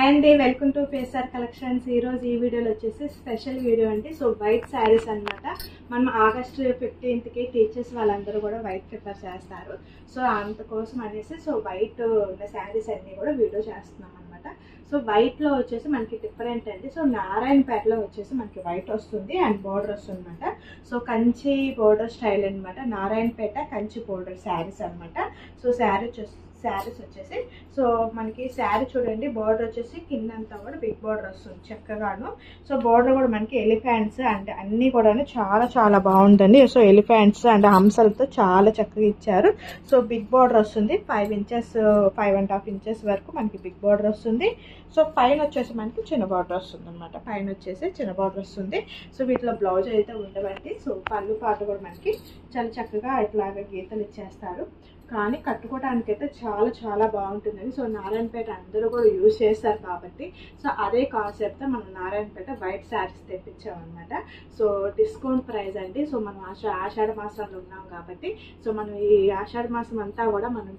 Hi అండి, welcome to phasor collections. ఈరోజు ఈ వీడియోలో వచ్చేసి స్పెషల్ వీడియో అండి. సో వైట్ శారీస్ అనమాట. మనం ఆగస్ట్ 15కి టీచర్స్ వాళ్ళందరూ కూడా వైట్ ప్రిఫర్ చేస్తారు. సో అందుకోసం అనేసి వైట్ ఉన్న శారీస్ అన్నీ కూడా వీడియో చేస్తున్నాం అనమాట. సో వైట్లో వచ్చేసి మనకి డిఫరెంట్ అండి. సో నారాయణపేటలో వచ్చేసి మనకి వైట్ వస్తుంది అండ్ బోర్డర్ వస్తుంది అనమాట. సో కంచి బోర్డర్ స్టైల్ అనమాట. నారాయణపేట కంచి బోర్డర్ శారీస్ అనమాట. సో శారీస్ వచ్చేసి మనకి శారీ చూడండి, బోర్డర్ వచ్చేసి కిందంతా కూడా బిగ్ బోర్డర్ వస్తుంది చక్కగాను. సో బోర్డర్ కూడా మనకి ఎలిఫెంట్స్ అంటే అన్ని కూడా చాలా చాలా బాగుంటుంది. సో ఎలిఫెంట్స్ అండ్ హంసలతో చాలా చక్కగా ఇచ్చారు. సో బిగ్ బోర్డర్ వస్తుంది 5 ఇంచెస్ 5.5 ఇంచెస్ వరకు మనకి బిగ్ బోర్డర్ వస్తుంది. సో పైన వచ్చేసి మనకి చిన్న బార్డర్ వస్తుంది అనమాట. పైన వచ్చేసి చిన్న బార్డర్ వస్తుంది. సో వీటిలో బ్లౌజ్ అయితే ఉండవండి. సో పళ్ళు పాట కూడా మనకి చాలా చక్కగా ఇట్లాగా గీతలు ఇచ్చేస్తారు. కానీ కట్టుకోవడానికి అయితే చాలా చాలా బాగుంటుందండి. సో నారాయణపేట అందరూ కూడా యూజ్ చేస్తారు కాబట్టి సో అదే కాన్సెప్ట్తో మనం నారాయణపేట వైట్ శారీస్ తెప్పించామన్నమాట. సో డిస్కౌంట్ ప్రైస్ అండి. సో మనం ఆషాఢ మాసంలో ఉన్నాం కాబట్టి సో మనం ఈ ఆషాఢ మాసం అంతా కూడా మనం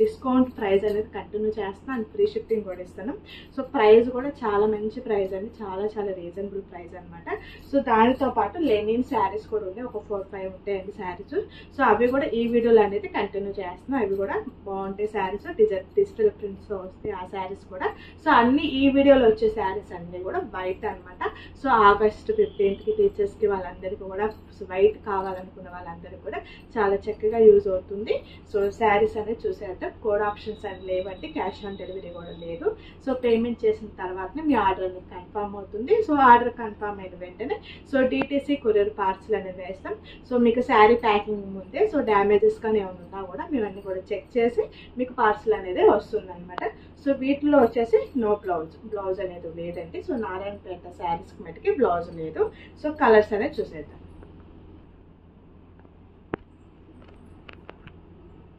డిస్కౌంట్ ప్రైస్ అనేది కంటిన్యూ చేస్తాం అండ్ ఫ్రీ షిప్పింగ్ కూడా ఇస్తున్నాం. సో ప్రైస్ కూడా చాలా మంచి ప్రైస్ అండి, చాలా చాలా రీజనబుల్ ప్రైస్ అనమాట. సో దానితో పాటు లెనిన్ శారీస్ కూడా ఉన్నాయి, ఒక 4-5 ఉంటాయండి శారీస్. సో అవి కూడా ఈ వీడియోలో అనేది కంటిన్యూ చేస్తున్నాం. అవి కూడా బాగుంటాయి శారీస్, డిజిటల్ ప్రింట్స్ తో వస్తాయి ఆ శారీస్ కూడా. సో అన్ని ఈ వీడియోలో వచ్చే శారీస్ అన్ని కూడా వైట్ అనమాట. సో ఆగస్ట్ 15కి టీచర్స్ కి వాళ్ళందరికీ కూడా వైట్ కావాలనుకున్న వాళ్ళందరికీ కూడా చాలా చక్కగా యూజ్ అవుతుంది. సో శారీస్ అనేది చూసేట కోడ్ ఆప్షన్స్ అని లేవండి, క్యాష్ ఆన్ డెలివరీ కూడా లేదు. సో పేమెంట్ చేసిన తర్వాతనే మీ ఆర్డర్ అనేది కన్ఫర్మ్ అవుతుంది. సో ఆర్డర్ కన్ఫర్మ్ అయిన వెంటనే సో డిటిసి కొరియర్ పార్సల్ అనేది వేస్తాం. సో మీకు శారీ ప్యాకింగ్ ముందే సో డ్యామేజెస్ కానీ ఏమైనా ఉన్నా కూడా మేము అన్ని కూడా చెక్ చేసి మీకు పార్సల్ అనేది వస్తుంది అనమాట. సో వీటిలో వచ్చేసి నో బ్లౌజ్ అనేది లేదండి. సో నారాయణపేట శారీస్కి మటుకి బ్లౌజ్ లేదు. సో కలర్స్ అనేది చూసేద్దాం.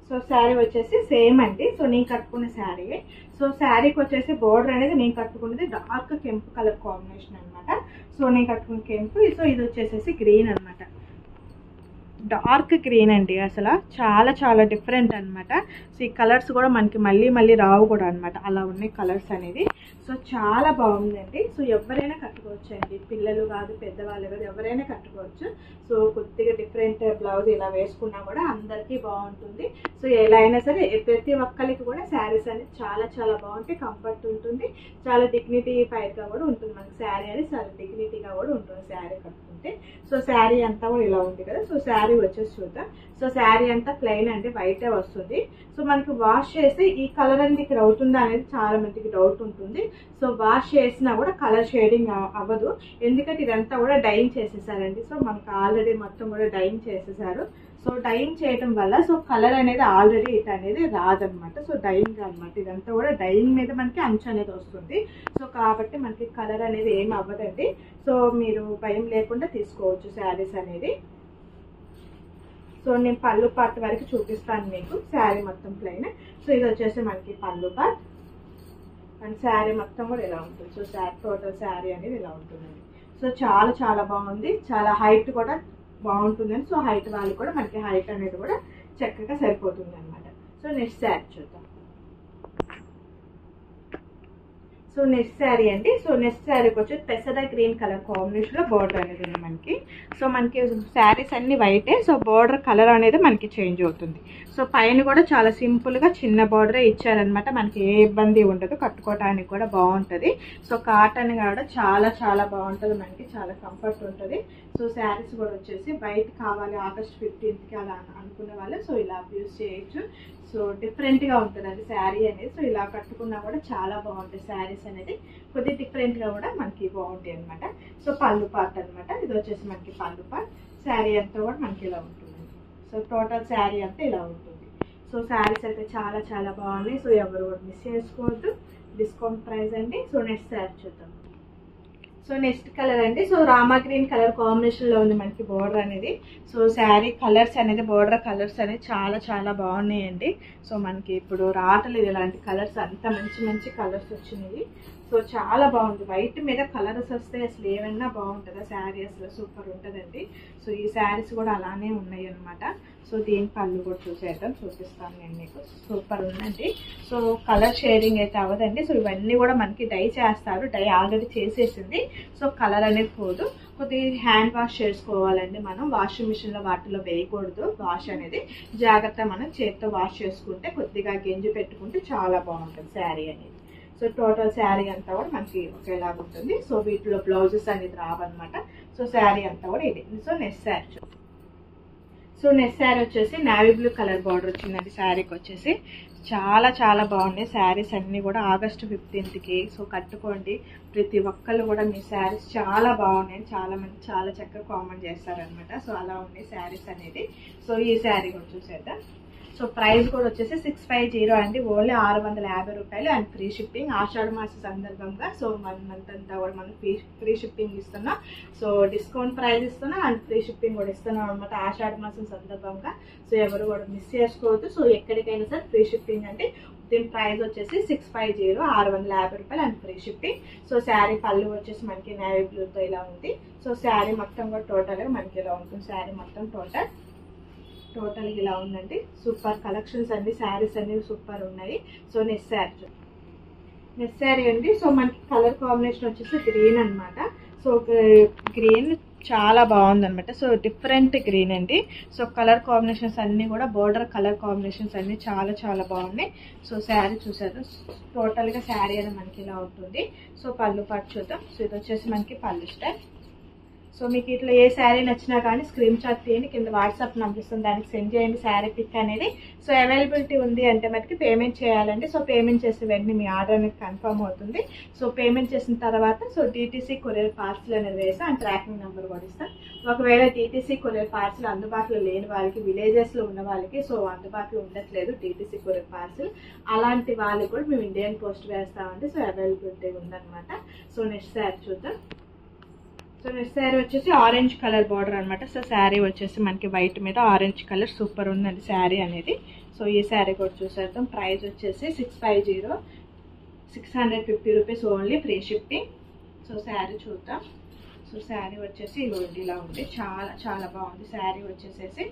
సో శారీ వచ్చేసి సేమ్ అండి. సో నేను కట్టుకున్న శారీ. సో శారీకి వచ్చేసి బోర్డర్ అనేది నేను కట్టుకున్నది డార్క్ కెంపు కలర్ కాంబినేషన్ అనమాట. సో నేను కట్టుకున్న కెంపు. సో ఇది వచ్చేసేసి గ్రీన్ అనమాట, డార్క్ గ్రీన్ అండి. అసలు చాలా చాలా డిఫరెంట్ అనమాట. సో ఈ కలర్స్ కూడా మనకి మళ్ళీ రావు కూడా అనమాట, అలా ఉన్నాయి కలర్స్ అనేది. సో చాలా బాగుందండి. సో ఎవరైనా కట్టుకోవచ్చు అండి, పిల్లలు కాదు పెద్దవాళ్ళు కాదు, ఎవరైనా కట్టుకోవచ్చు. సో కొద్దిగా డిఫరెంట్ బ్లౌజ్ ఇలా వేసుకున్నా కూడా అందరికీ బాగుంటుంది. సో ఎలా అయినా సరే ప్రతి ఒక్కరికి కూడా శారీస్ అనేది చాలా చాలా బాగుంటాయి, కంఫర్ట్ ఉంటుంది, చాలా డిగ్నిటీ ఫైర్గా కూడా ఉంటుంది. మనకి శారీ అనేది చాలా డిగ్నిటీగా కూడా ఉంటుంది శారీ కట్టుకుంటే. సో శారీ అంతా కూడా ఇలా ఉంది కదా. సో శారీ వచ్చేసి చూద్దాం. సో శారీ అంతా ప్లెయిన్ అండి, వైటే వస్తుంది. సో మనకి వాష్ చేసి ఈ కలర్ అనేది ఇక్కడ అవుతుందా అనేది చాలా మందికి డౌట్ ఉంటుంది. సో వాష్ చేసినా కూడా కలర్ షేడింగ్ అవ్వదు, ఎందుకంటే ఇదంతా కూడా డైయింగ్ చేసేసారండి. సో మనకు ఆల్రెడీ మొత్తం కూడా డైయింగ్ చేసేసారు. సో డైయింగ్ చేయడం వల్ల సో కలర్ అనేది ఆల్రెడీ ఇట్ అనేది రాదనమాట. సో డైయింగ్ అనమాట, ఇదంతా కూడా డైయింగ్ మీద మనకి అంచు అనేది వస్తుంది. సో కాబట్టి మనకి కలర్ అనేది ఏమి అవ్వదండి. సో మీరు భయం లేకుండా తీసుకోవచ్చు శారీస్ అనేది. సో నేను పళ్ళు పార్ట్ వరకు చూపిస్తాను మీకు. శారీ మొత్తం ప్లెయిన్. సో ఇది వచ్చేసి మనకి పళ్ళు పార్ట్ అండ్ శారీ మొత్తం కూడా ఇలా ఉంటుంది. సో టోటల్ శారీ అనేది ఇలా ఉంటుందండి. సో చాలా చాలా బాగుంది, చాలా హైట్ కూడా బాగుంటుందండి. సో హైట్ వాళ్ళు కూడా మనకి హైట్ అనేది కూడా చక్కగా సరిపోతుంది అనమాట. సో నెక్స్ట్ శారీ చూద్దాం. సో నెక్స్ట్ శారీ అండి. సో నెక్స్ట్ శారీకి వచ్చి పెసర గ్రీన్ కలర్ కాంబినేషన్ లో బోర్డర్ అనేది ఉంది మనకి. సో మనకి శారీస్ అన్ని వైటే. సో బోర్డర్ కలర్ అనేది మనకి చేంజ్ అవుతుంది. సో పైన కూడా చాలా సింపుల్ గా చిన్న బోర్డరే ఇచ్చారనమాట. మనకి ఏ ఇబ్బంది ఉండదు, కట్టుకోవడానికి కూడా బాగుంటది. సో కాటన్ కూడా చాలా చాలా బాగుంటది, మనకి చాలా కంఫర్ట్ ఉంటుంది. సో శారీస్ కూడా వచ్చేసి వైట్ కావాలి ఆగస్ట్ 15కి అలా అనుకున్న వాళ్ళు సో ఇలా యూజ్ చేయొచ్చు. సో డిఫరెంట్గా ఉంటుందండి శారీ అనేది. సో ఇలా కట్టుకున్నా కూడా చాలా బాగుంటాయి శారీస్ అనేది, కొద్దిగా డిఫరెంట్గా కూడా మనకి బాగుంటాయి అనమాట. సో పళ్ళు పార్ట్ అనమాట. ఇది వచ్చేసి మనకి పళ్ళు పార్ట్. శారీ అంతా కూడా మనకి ఇలా ఉంటుంది. సో టోటల్ శారీ అంతా ఇలా ఉంటుంది. సో శారీస్ అయితే చాలా చాలా బాగున్నాయి. సో ఎవరు కూడా మిస్ చేసుకోవద్దు, డిస్కౌంట్ ప్రైస్ అండి. సో నెక్స్ట్ శారీ చూద్దాం. సో నెక్స్ట్ కలర్ అండి. So Rama green colour combination లో ఉంది మనకి బోర్డర్ అనేది. సో శారీ కలర్స్ అనేది బోర్డర్ కలర్స్ అనేది చాలా చాలా బాగున్నాయండి. సో మనకి ఇప్పుడు రావట్లేదు ఇలాంటి కలర్స్, అంత మంచి మంచి కలర్స్ వచ్చినాయి. సో చాలా బాగుంది. వైట్ మీద కలర్స్ వస్తే అసలు ఏమన్నా బాగుంటుందా శారీ, అసలు సూపర్ ఉంటుందండి. సో ఈ శారీస్ కూడా అలానే ఉన్నాయి అనమాట. సో దీని పళ్ళు కూడా చూపిస్తాను నేను మీకు. సూపర్ ఉందండి. సో కలర్ షేడింగ్ అయితే అవ్వదండి. సో ఇవన్నీ కూడా మనకి డై చేస్తారు, డై ఆల్రెడీ చేసేసింది. సో కలర్ అనేది పోదు. కొద్దిగా హ్యాండ్ వాష్ చేసుకోవాలండి. మనం వాషింగ్ మిషన్లో వాటిలో వేయకూడదు. వాష్ అనేది జాగ్రత్త మనం చేతితో వాష్ చేసుకుంటే, కొద్దిగా గెంజి పెట్టుకుంటే చాలా బాగుంటుంది శారీ అనేది. సో టోటల్ శారీ అంతా కూడా మనకి ఒకేలాగా ఉంటుంది. సో వీటిలో బ్లౌజెస్ అనేది రావన్నమాట. సో శారీ అంతా కూడా ఇది. సో నెక్స్ట్ శారీ వచ్చేసి నావీ బ్లూ కలర్ బార్డర్ వచ్చిందండి శారీకి వచ్చేసి. చాలా చాలా బాగున్నాయి శారీస్ అన్నీ కూడా. ఆగస్టు 15కి సో కట్టుకోండి. ప్రతి ఒక్కళ్ళు కూడా మీ శారీస్ చాలా బాగున్నాయి. చాలా మంది చాలా చక్కగా కామెంట్ చేస్తారనమాట. సో అలా ఉన్నాయి శారీస్ అనేది. సో ఈ శారీ కూడా చూసేద్దాం. సో ప్రైస్ కూడా వచ్చేసి 650 అండి. ఓన్లీ 650 రూపాయలు అండ్ ఫ్రీ షిప్పింగ్. ఆషాఢ మాస సందర్భంగా సో 1 మంత్ అంతా కూడా మనం ఫ్రీ షిప్పింగ్ ఇస్తున్నాం. సో డిస్కౌంట్ ప్రైస్ ఇస్తున్నాం అండ్ ఫ్రీ షిప్పింగ్ కూడా ఇస్తున్నాం అనమాట ఆషాఢ మాసం సందర్భంగా. సో ఎవరు కూడా మిస్ చేసుకోవద్దు. సో ఎక్కడికైనా సరే ఫ్రీ షిప్పింగ్ అంటే దీని ప్రైస్ వచ్చేసి 650, 650 రూపాయలు and free shipping. So sari పళ్ళు వచ్చేసి మనకి నేవీ బ్లూతో ఇలా ఉంది. సో శారీ మొత్తం కూడా టోటల్గా మనకి ఇలా ఉంటుంది. శారీ మొత్తం టోటల్ ఇలా ఉందండి. సూపర్ కలెక్షన్స్ అండి. శారీస్ అన్ని సూపర్ ఉన్నాయి. సో నెక్స్ట్ శారీ అండి. సో మనకి కలర్ కాంబినేషన్ వచ్చేసి గ్రీన్ అనమాట. సో గ్రీన్ చాలా బాగుంది అనమాట. సో డిఫరెంట్ గ్రీన్ అండి. సో కలర్ కాంబినేషన్స్ అన్నీ కూడా బోర్డర్ కలర్ కాంబినేషన్స్ అన్నీ చాలా చాలా బాగున్నాయి. సో శారీ చూసారు. టోటల్గా శారీ అనేది మనకి ఇలా ఉంటుంది. సో పళ్ళు పాటు చూద్దాం. సో ఇది వచ్చేసి మనకి పళ్ళు స్టైల్. సో మీకు ఇట్లా ఏ శారీ నచ్చినా కానీ స్క్రీన్ షాట్ తీయండి, కింద వాట్సాప్ నెంబర్ ఇస్తుంది, దానికి సెండ్ చేయండి శారీ పిక్ అనేది. సో అవైలబిలిటీ ఉంది అంటే మనకి పేమెంట్ చేయాలండి. సో పేమెంట్ చేసే వెంటనే మీ ఆర్డర్ అనేది కన్ఫర్మ్ అవుతుంది. సో పేమెంట్ చేసిన తర్వాత సో DTC కొరియర్ పార్సల్ అనేది వేస్తాం అండ్ ట్రాకింగ్ నెంబర్ కూడా ఇస్తాం. ఒకవేళ DTC కొరియర్ పార్సల్ అందుబాటులో లేని వాళ్ళకి, విలేజెస్లో ఉన్న వాళ్ళకి సో అందుబాటులో ఉండట్లేదు DTC కొరియర్ పార్సల్, అలాంటి వాళ్ళకి కూడా మేము ఇండియన్ పోస్ట్ వేస్తామండి. సో అవైలబిలిటీ ఉందన్నమాట. సో నెక్స్ట్ శారీ చూద్దాం. సో నెక్స్ట్ శారీ వచ్చేసి ఆరెంజ్ కలర్ బార్డర్ అనమాట. సో శారీ వచ్చేసి మనకి వైట్ మీద ఆరెంజ్ కలర్ సూపర్ ఉందండి శారీ అనేది. సో ఈ శారీ కూడా చూసేద్దాం. ప్రైస్ వచ్చేసి 650 rupees only free shipping. So sari చూద్దాం. సో శారీ వచ్చేసి ఇలా ఉంది. చాలా చాలా బాగుంది శారీ వచ్చేసేసి.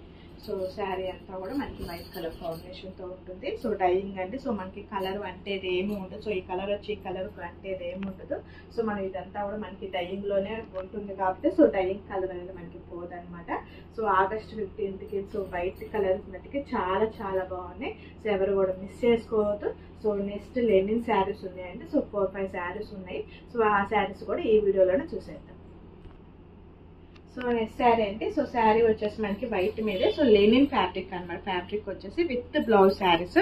సో శారీ అంతా కూడా మనకి వైట్ కలర్ కాంబినేషన్తో ఉంటుంది. సో డైయింగ్ అండి. సో మనకి కలర్ అంటేది ఏమి ఉండదు. సో ఈ కలర్ వచ్చి ఈ కలర్ అంటేది ఏమి ఉండదు. సో మనం ఇదంతా కూడా మనకి డైయింగ్లోనే ఉంటుంది కాబట్టి సో డైయింగ్ కలర్ అనేది మనకి పోదనమాట. సో ఆగస్టు 15కి సో వైట్ కలర్ మట్టికి చాలా చాలా బాగున్నాయి. సో ఎవరు కూడా మిస్ చేసుకోవద్దు. సో నెక్స్ట్ లెనిన్ శారీస్ ఉన్నాయండి. సో 4-5 శారీస్ ఉన్నాయి. సో ఆ శారీస్ కూడా ఈ వీడియోలోనే చూసేద్దాం. సో నెక్స్ట్ శారీ అండి. సో శారీ వచ్చేసి మనకి వైట్ మీదే సో లెనిన్ ఫ్యాబ్రిక్ అనమాట. ఫ్యాబ్రిక్ వచ్చేసి విత్ బ్లౌజ్ శారీస్.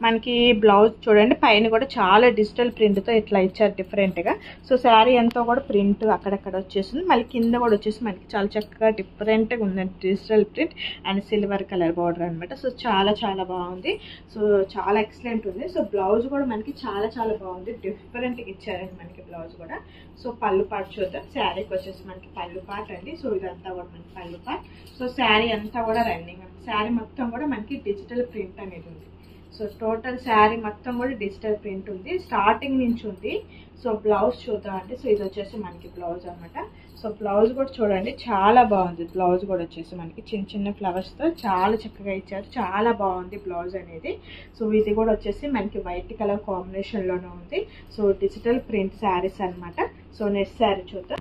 మనకి బ్లౌజ్ చూడండి పైన కూడా చాలా డిజిటల్ ప్రింట్తో ఇట్లా ఇచ్చారు డిఫరెంట్గా. సో శారీ అంతా కూడా ప్రింట్ అక్కడక్కడ వచ్చేసింది. మళ్ళీ కింద కూడా వచ్చేసి మనకి చాలా చక్కగా డిఫరెంట్గా ఉందండి. Digital print and silver colour border అనమాట. సో చాలా చాలా బాగుంది. సో చాలా ఎక్సలెంట్ ఉంది. సో బ్లౌజ్ కూడా మనకి చాలా చాలా బాగుంది. డిఫరెంట్గా ఇచ్చారండి మనకి బ్లౌజ్ కూడా. సో పళ్ళు పాటు చూద్దాం. శారీకి వచ్చేసి మనకి పళ్ళు పాటు అండి. సో ఇదంతా కూడా మనకి పళ్ళు పాటు. సో శారీ అంతా కూడా రన్నింగ్. శారీ మొత్తం కూడా మనకి డిజిటల్ ప్రింట్ అనేది ఉంది. సో టోటల్ శారీ మొత్తం కూడా డిజిటల్ ప్రింట్ ఉంది. స్టార్టింగ్ నుంచి ఉంది. సో బ్లౌజ్ చూద్దాం అండి. సో ఇది వచ్చేసి మనకి బ్లౌజ్ అనమాట. సో బ్లౌజ్ కూడా చూడండి చాలా బాగుంది. బ్లౌజ్ కూడా వచ్చేసి మనకి చిన్న చిన్న ఫ్లవర్స్తో చాలా చక్కగా ఇచ్చారు. చాలా బాగుంది బ్లౌజ్ అనేది. సో ఇది కూడా వచ్చేసి మనకి వైట్ కలర్ కాంబినేషన్లోనే ఉంది. సో డిజిటల్ ప్రింట్ శారీస్ అనమాట. సో నెక్స్ట్ శారీ చూద్దాం.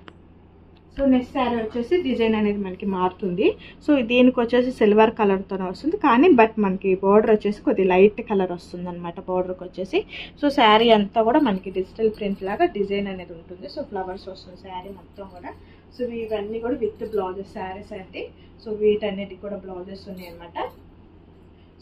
సో నెక్స్ట్ శారీ వచ్చేసి డిజైన్ అనేది మనకి మారుతుంది. సో దీనికి వచ్చేసి సిల్వర్ కలర్తోనే వస్తుంది కానీ బట్ మనకి బార్డర్ వచ్చేసి కొద్దిగా లైట్ కలర్ వస్తుంది అనమాట బార్డర్కి వచ్చేసి. సో శారీ అంతా కూడా మనకి డిజిటల్ ప్రింట్ లాగా డిజైన్ అనేది ఉంటుంది. సో ఫ్లవర్స్ వస్తుంది శారీ మొత్తం కూడా. సో ఇవన్నీ కూడా విత్ బ్లౌజెస్ శారీస్ అండి. సో వీటన్నిటికి కూడా బ్లౌజెస్ ఉన్నాయి అనమాట.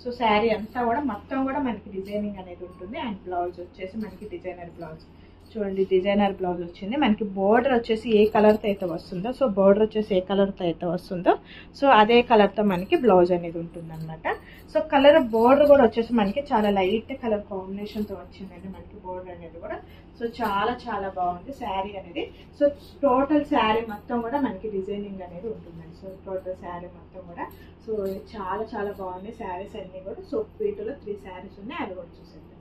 సో శారీ అంతా కూడా మొత్తం కూడా మనకి డిజైనింగ్ అనేది ఉంటుంది. అండ్ బ్లౌజ్ వచ్చేసి మనకి డిజైనర్ బ్లౌజ్ చూడండి. డిజైనర్ బ్లౌజ్ వచ్చింది మనకి. బోర్డర్ వచ్చేసి ఏ కలర్తో అయితే వస్తుందో సో బోర్డర్ వచ్చేసి ఏ కలర్తో అయితే వస్తుందో సో అదే కలర్తో మనకి బ్లౌజ్ అనేది ఉంటుంది అనమాట. సో కలర్ బోర్డర్ కూడా వచ్చేసి మనకి చాలా లైట్ కలర్ కాంబినేషన్తో వచ్చిందండి మనకి బోర్డర్ అనేది కూడా. సో చాలా చాలా బాగుంది శారీ అనేది. సో టోటల్ శారీ మొత్తం కూడా మనకి డిజైనింగ్ అనేది ఉంటుందండి. సో టోటల్ శారీ మొత్తం కూడా సో చాలా చాలా బాగుంది శారీస్ అన్నీ కూడా. సో వీటిలో 3 శారీస్ ఉన్నాయి, అవి కూడా చూసేద్దాం.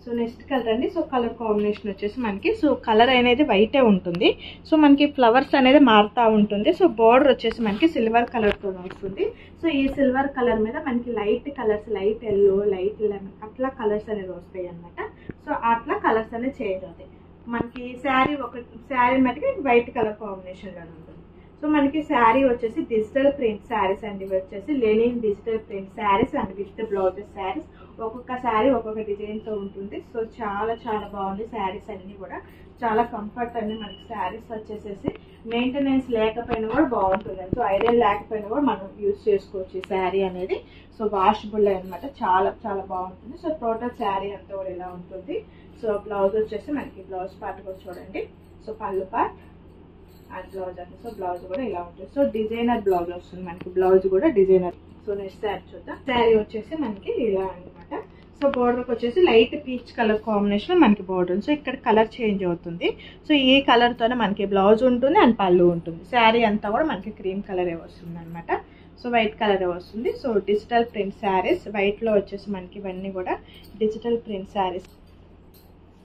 సో నెక్స్ట్ కలర్ అండి. సో కలర్ కాంబినేషన్ వచ్చేసి మనకి సో కలర్ అనేది వైటే ఉంటుంది. సో మనకి ఫ్లవర్స్ అనేది మారుతూ ఉంటుంది. సో బోర్డర్ వచ్చేసి మనకి సిల్వర్ కలర్తో వస్తుంది. సో ఈ సిల్వర్ కలర్ మీద మనకి light colours, light yellow, light lemon అట్లా కలర్స్ అనేది వస్తాయి అన్నమాట. సో అట్లా కలర్స్ అనేది చేంజ్ అవుతాయి. మనకి శారీ మటుకి వైట్ కలర్ కాంబినేషన్లో ఉంటుంది. సో మనకి శారీ వచ్చేసి డిజిటల్ ప్రింట్ శారీస్ అండి. ఇవి వచ్చేసి Lenin digital print saris and with blouses saris. ఒక్కొక్క శారీ ఒక్కొక్క డిజైన్తో ఉంటుంది. సో చాలా చాలా బాగుంది. శారీస్ అన్నీ కూడా చాలా కంఫర్ట్ అండి. మనకి శారీస్ వచ్చేసేసి మెయింటెనెన్స్ లేకపోయినా కూడా బాగుంటుందండి. సో ఐరన్ లేకపోయినా కూడా మనం యూజ్ చేసుకోవచ్చు ఈ శారీ అనేది. సో వాషబుల్ అనమాట. చాలా చాలా బాగుంటుంది. సో టోటల్ శారీ అంతా కూడా ఇలా ఉంటుంది. సో బ్లౌజ్ వచ్చేసి మనకి బ్లౌజ్ పార్ట్ కూడా చూడండి. సో పళ్ళు పార్ట్ అండ్ బ్లౌజ్ అండి. సో బ్లౌజ్ కూడా ఇలా ఉంటుంది. సో డిజైనర్ బ్లౌజ్ వస్తుంది మనకి. బ్లౌజ్ కూడా డిజైనర్. సో నెక్స్ట్ శారీ చూద్దాం. శారీ వచ్చేసి మనకి ఇలా అనమాట. సో బోర్డర్కి వచ్చేసి లైట్ పీచ్ కలర్ కాంబినేషన్ మనకి బోర్డర్. సో ఇక్కడ కలర్ చేంజ్ అవుతుంది. సో ఈ కలర్తోనే మనకి బ్లౌజ్ ఉంటుంది అండ్ పళ్ళు ఉంటుంది. శారీ అంతా కూడా మనకి క్రీమ్ కలరే వస్తుంది అనమాట. సో వైట్ కలరే వస్తుంది. సో డిజిటల్ ప్రింట్ శారీస్ వైట్లో వచ్చేసి మనకి ఇవన్నీ కూడా digital print saris.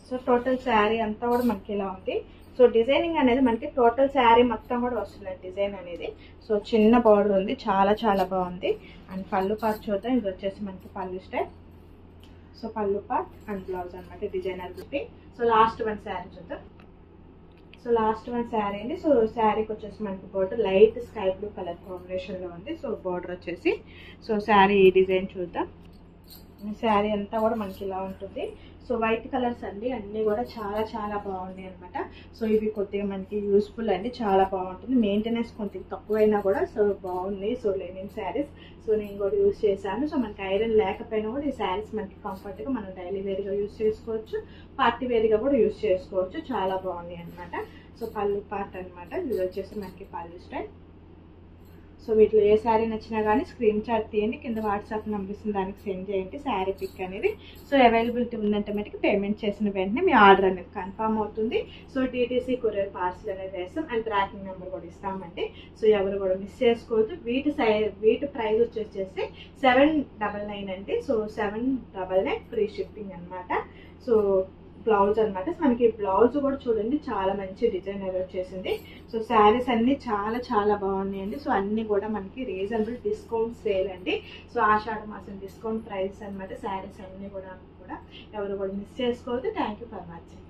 So total sari అంతా కూడా మనకి ఇలా ఉంది. సో డిజైనింగ్ అనేది మనకి టోటల్ శారీ మొత్తం కూడా వస్తుంది డిజైన్ అనేది. సో చిన్న బార్డర్ ఉంది. చాలా చాలా బాగుంది. అండ్ పళ్ళు పార్ట్ చూద్దాం. ఇది వచ్చేసి మనకి పళ్ళు స్టైల్. సో పళ్ళు పార్ట్ అండ్ బ్లౌజ్ అనమాట డిజైనర్ బుట్టి. సో లాస్ట్ వన్ శారీ చూద్దాం. సో లాస్ట్ వన్ శారీ అండి. సో శారీకి వచ్చేసి మనకి border light sky blue colour కాంబినేషన్లో ఉంది. సో బోర్డర్ వచ్చేసి సో శారీ డిజైన్ చూద్దాం. శారీ అంతా కూడా మనకి ఇలా ఉంటుంది. సో వైట్ కలర్స్ అండి అన్నీ కూడా చాలా చాలా బాగున్నాయి అనమాట. సో ఇవి కొద్దిగా మనకి యూస్ఫుల్ అండి. చాలా బాగుంటుంది. మెయింటెనెన్స్ కొద్దిగా తక్కువైనా కూడా సో బాగున్నాయి. So Lenin saris. సో నేను కూడా యూజ్ చేశాను. సో మనకి ఐరన్ లేకపోయినా కూడా ఈ శారీస్ మనకి కంఫర్ట్గా మనం డైలీ వేర్గా యూజ్ చేసుకోవచ్చు, పార్టీ వేర్గా కూడా యూజ్ చేసుకోవచ్చు. చాలా బాగున్నాయి అనమాట. సో పళ్ళు పార్ట్ అనమాట. ఇది వచ్చేసి మనకి పళ్ళు స్టైల్. సో వీటిలో ఏ శారీ నచ్చినా కానీ స్క్రీన్ షాట్ తీయండి. కింద వాట్సాప్ నెంబర్ ఇస్తుంది, దానికి సెండ్ చేయండి శారీ పిక్ అనేది. సో అవైలబిలిటీ ఉందంటే మటుకు పేమెంట్ చేసిన వెంటనే మీ ఆర్డర్ అనేది కన్ఫర్మ్ అవుతుంది. సో టీటీసీ కొరియర్ పార్సల్ అనేది వేస్తాం అండ్ ట్రాకింగ్ నెంబర్ కూడా ఇస్తామండి. సో ఎవరు కూడా మిస్ చేసుకోవద్దు. వీటి ప్రైస్ వచ్చేసి 799 అండి. సో 799 ఫ్రీ షిప్పింగ్ అనమాట. సో బ్లౌజ్ అనమాట. మనకి బ్లౌజ్ కూడా చూడండి చాలా మంచి డిజైన్ వచ్చేసింది. సో శారీస్ అన్ని చాలా చాలా బాగున్నాయండి. సో అన్ని కూడా మనకి రీజనబుల్ డిస్కౌంట్ సేల్ అండి. సో ఆషాఢ మాసం డిస్కౌంట్ ప్రైస్ అనమాట. శారీస్ అన్ని కూడా ఎవరు కూడా మిస్ చేసుకోవద్దు. Thank you for watching.